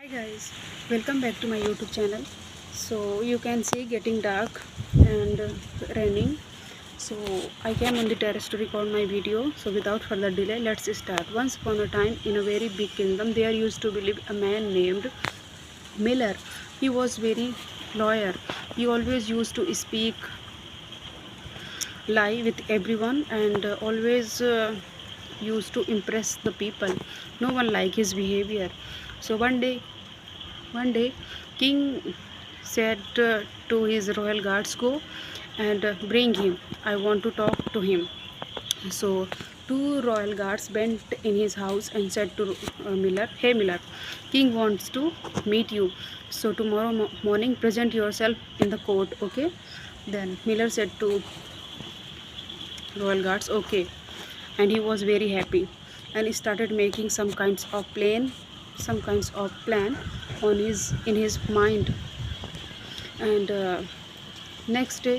Hi guys, welcome back to my YouTube channel. So you can see getting dark and raining. So I came on the terrace to record my video. So without further delay, let's start. Once upon a time, in a very big kingdom, there used to live a man named Miller. He was very loyal. He always used to speak lie with everyone and always used to impress the people. No one liked his behavior. So one day, king said to his royal guards, "Go and bring him. I want to talk to him." So two royal guards went in his house and said to Miller, "Hey Miller, king wants to meet you. So tomorrow morning, present yourself in the court, okay?" Then Miller said to royal guards, "Okay," and he was very happy, and he started making some kinds of plan in his mind. And next day,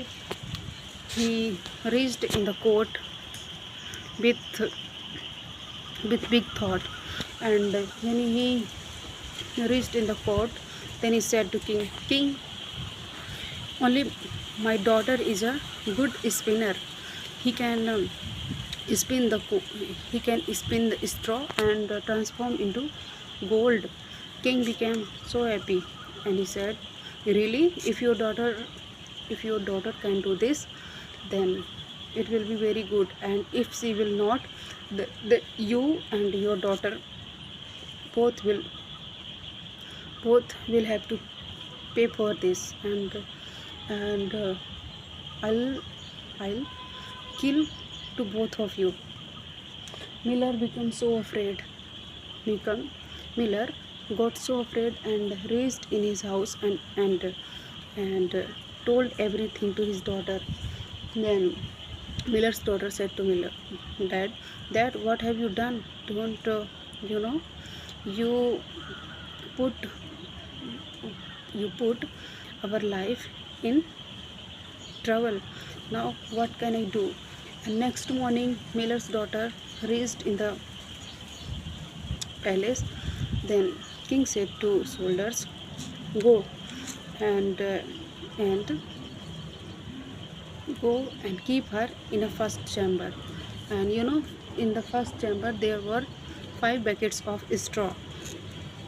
he reached in the court with big thought. And when he reached in the court, then he said to king, only my daughter is a good spinner. He can spin the he can spin the straw and transform into gold." King became so happy, and he said, "Really, if your daughter can do this, then it will be very good. And if she will not, you and your daughter both will have to pay for this. And I'll I'll kill to both of you." Miller became so afraid. Become Miller got so afraid and raced in his house and told everything to his daughter. Then Miller's daughter said to Miller, Dad, what have you done? Don't you know you put you put our life in trouble. Now what can I do?" And next morning, Miller's daughter reached in the palace. Then king said to soldiers, "Go and and go and keep her in a first chamber." And in the first chamber there were 5 buckets of straw,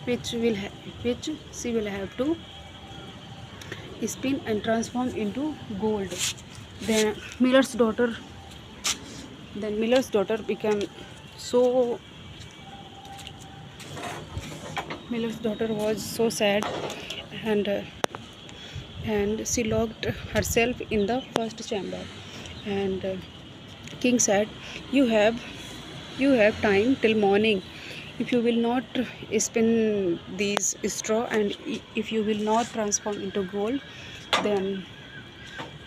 which she will have to spin and transform into gold. Then Miller's daughter became so Miller's daughter was so sad, and she locked herself in the first chamber. And king said, "You have time till morning. If you will not spin these straw, and if you will not transform into gold, then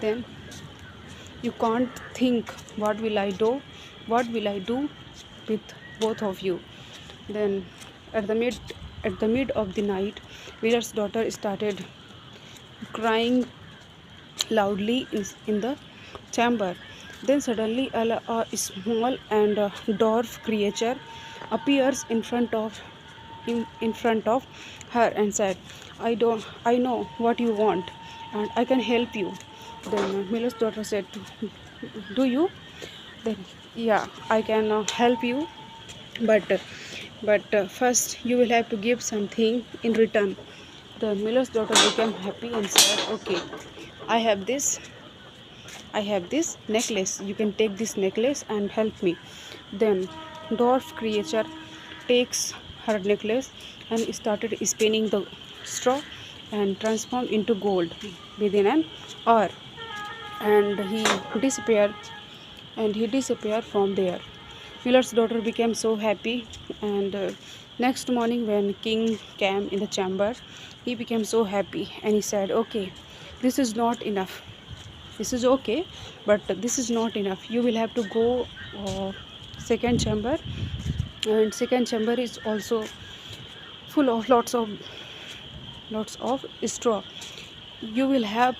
then you can't think what will I do with both of you." Then at the mid of the night, Miller's daughter started crying loudly in the chamber. Then suddenly a small and dwarf creature appears in front of her and said, I know what you want, and I can help you." Then Miller's daughter said, "Do you?" Then, "Yeah, I can help you, but first you will have to give something in return." The Miller's daughter became happy and said, "Okay, I have this I have this necklace. You can take this necklace and help me." Then dwarf creature takes her necklace and started spinning the straw and transformed into gold within an hour. And he disappeared from there. Miller's daughter became so happy, and next morning when king came in the chamber, he became so happy, and he said, "Okay, this is not enough. This is okay, but this is not enough. You will have to go second chamber, and second chamber is also full of lots of straw. You will have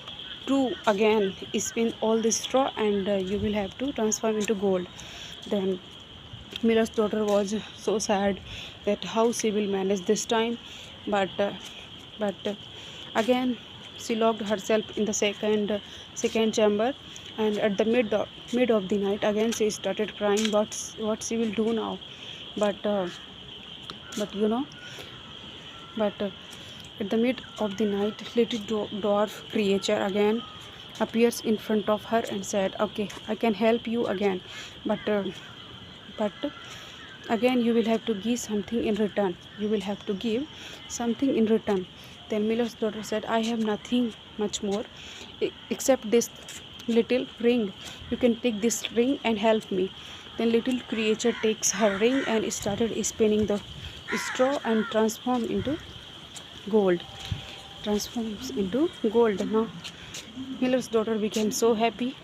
to again spin all the straw, and you will have to transform into gold." Then Miller's daughter was so sad that how she will manage this time, but again she locked herself in the second chamber, and at the mid of the night again she started crying. What she will do now? But but you know but at the mid of the night, little dwarf creature again appears in front of her and said, okay, I can help you again, but but again you will have to give something in return. You will have to give something in return. Then Miller's daughter said, I have nothing much more except this little ring. You can take this ring and help me. Then little creature takes her ring and started spinning the straw and gold transforms into gold. Now Miller's daughter became so happy,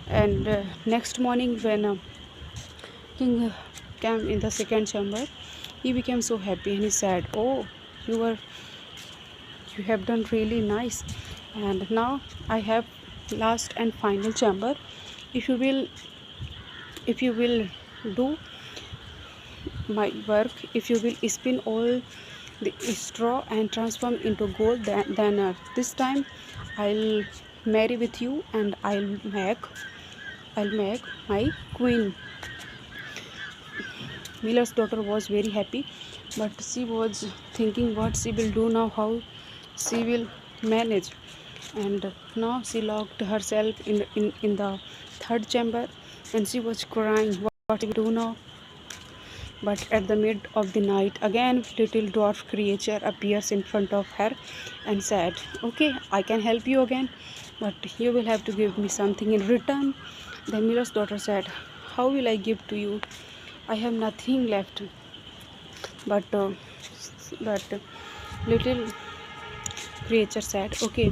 and next morning when king came in the second chamber, he became so happy and he said, oh, you have done really nice, and now I have last and final chamber. If you will do my work, if you will spin all the straw and transform into gold, then this time I'll marry with you, and I'll make my queen. Miller's daughter was very happy, but she was thinking what she will do now, how she will manage. And now she locked herself in the third chamber, and she was crying what she will do now. But at the mid of the night, again little dwarf creature appears in front of her and said, okay, I can help you again, but you will have to give me something in return. Then Miller's daughter said, how will I give to you? I have nothing left. But little creature said, okay,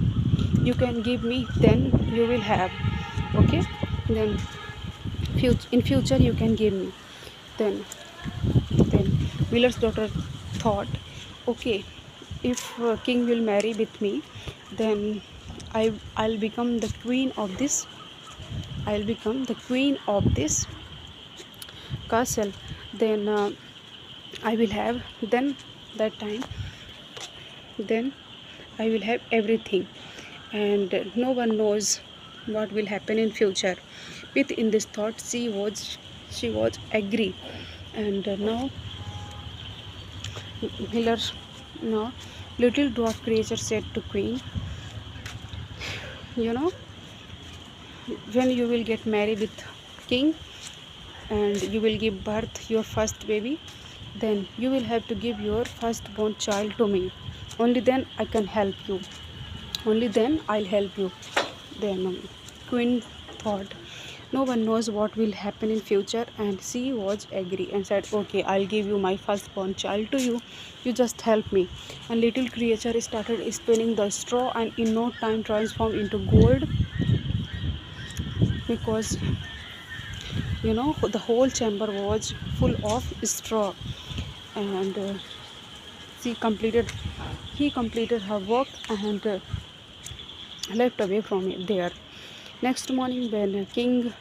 you can give me, then you will have. Okay, then in future you can give me. Then Miller's daughter thought, okay, if king will marry with me, then I'll become the queen of this. I'll become the queen of this castle. Then I will have, then that time, then I will have everything, and no one knows what will happen in future. Within this thought, she was agree, and now Miller, no, little dwarf creature said to queen, you know, when you will get married with king and you will give birth your first baby, then you will have to give your firstborn child to me. Only then I can help you. Only then I'll help you. Then queen thought, no one knows what will happen in future, and she was agree and said, okay, I'll give you my firstborn child to you. You just help me. And little creature started spinning the straw, and in no time transformed into gold, because the whole chamber was full of straw. And he completed her work and left away from it there. Next morning when king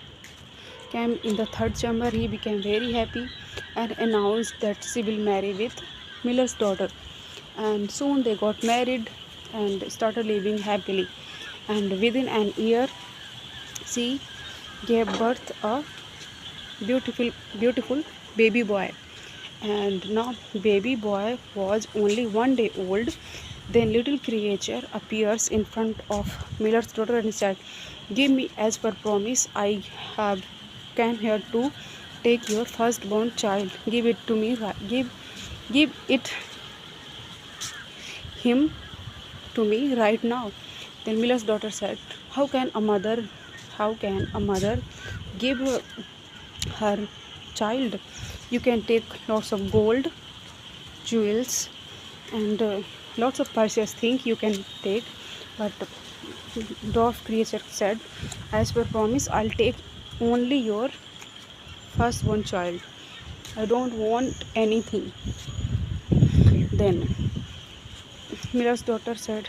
came in the third chamber, he became very happy and announced that she will marry with Miller's daughter. And soon they got married and started living happily. And within an year, she gave birth a beautiful baby boy. And now baby boy was only 1 day old. Then little creature appears in front of Miller's daughter and said, give me as per promise. I have came here to take your firstborn child. Give it to me. Give it him to me right now. Then Miller's daughter said, how can a mother give her child? You can take lots of gold, jewels, and lots of precious things you can take. But dwarf creature said, as per promise, I'll take only your firstborn child. I don't want anything. Then Miller's daughter said,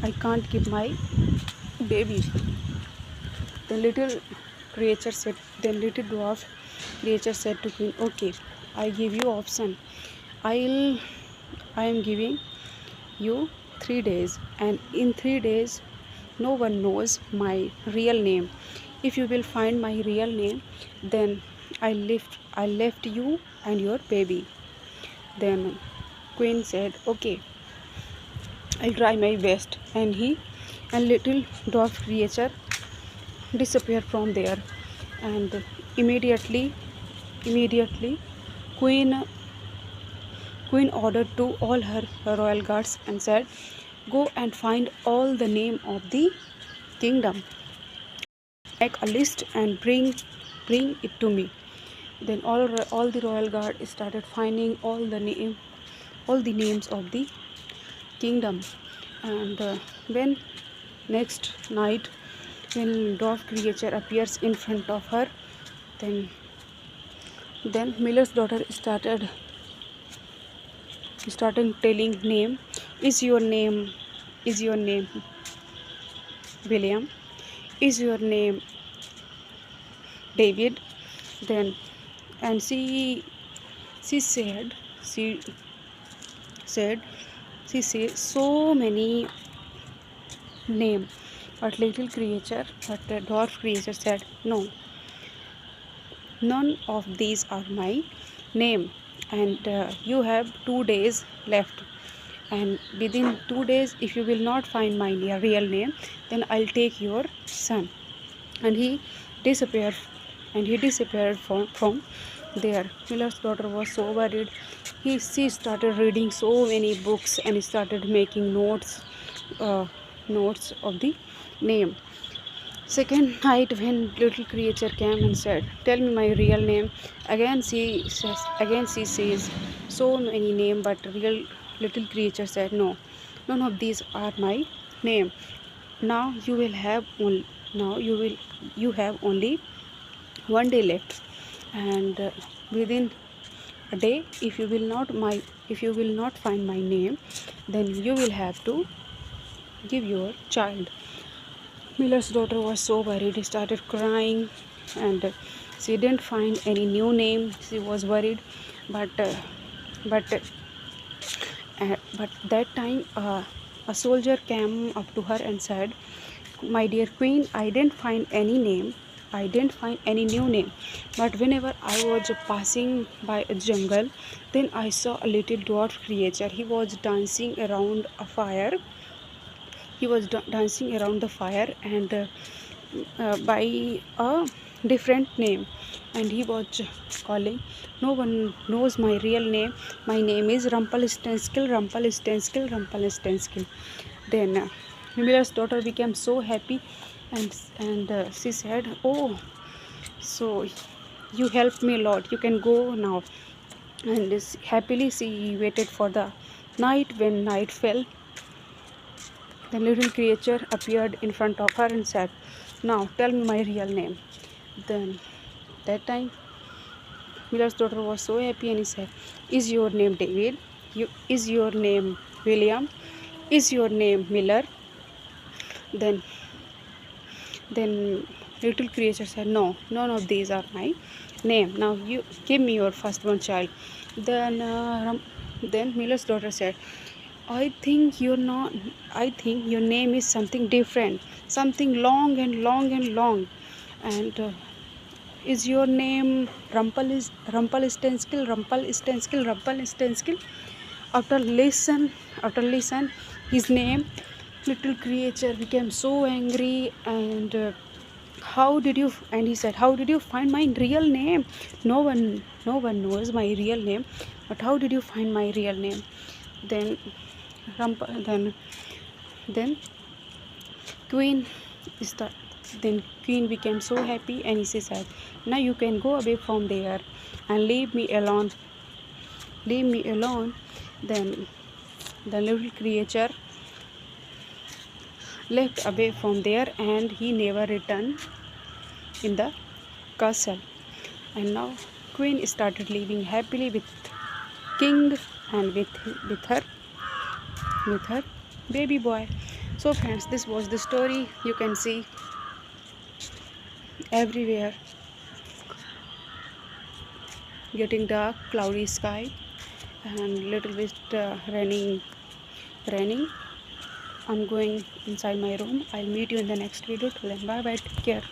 I can't give my baby. Then little dwarf creature said to him, okay, I give you option. I'll I am giving you 3 days, and in 3 days no one knows my real name. If you will find my real name, then I left you and your baby. Then Queen said, okay, I'll try my best. And little dwarf creature disappeared from there. And immediately, Queen Queen ordered to all her royal guards and said, go and find all the name of the kingdom. Make a list and bring it to me. Then all the royal guard started finding all the names of the kingdom. And when next night, when dwarf creature appears in front of her, then miller's daughter started telling name. Is your name William? Is your name David? Then and she said she said she said so many name, but the dwarf creature said, no, none of these are my name, and you have 2 days left, and within 2 days if you will not find my real name, then I'll take your son. And he disappeared from there. Miller's daughter was so worried. She started reading so many books and started making notes of the name. Second night, when little creature came and said, tell me my real name, again she says so many name, but real little creature said, no, none of these are my name. Now you have only 1 day left, and within a day, if you will not find my name, then you will have to give your child. Miller's daughter was so worried. She started crying, and she didn't find any new name. She was worried, but that time a soldier came up to her and said, my dear queen, I didn't find any new name, but whenever I was passing by a jungle, then I saw a little dwarf creature. He was dancing around a fire. Dancing around the fire, and by a different name, and he was calling, no one knows my real name. My name is Rumpelstiltskin. Then Miller's daughter became so happy, and she said, oh, so you helped me a lot, you can go now. And happily she waited for the night. When night fell, the little creature appeared in front of her and said, now tell me my real name. Then that time Miller's daughter was so happy, and he said, is your name David? Is your name William? Is your name Miller? Then little creature said, no, none of these are my name. Now you give me your firstborn child. Then Miller's daughter said, I think your name is something different, something long and long and long. And is your name Rumpelstiltskin? After listen, his name, little creature became so angry, and he said, how did you find my real name? No one knows my real name, but how did you find my real name? Then then queen became so happy, and she said, now you can go away from there and leave me alone. Then the little creature left away from there, and he never returned in the castle. And now queen started living happily with king and with her baby boy. So friends, this was the story. You can see everywhere getting dark, cloudy sky, and little bit raining. I'm going inside my room. I'll meet you in the next video. Till then, bye bye. Take care.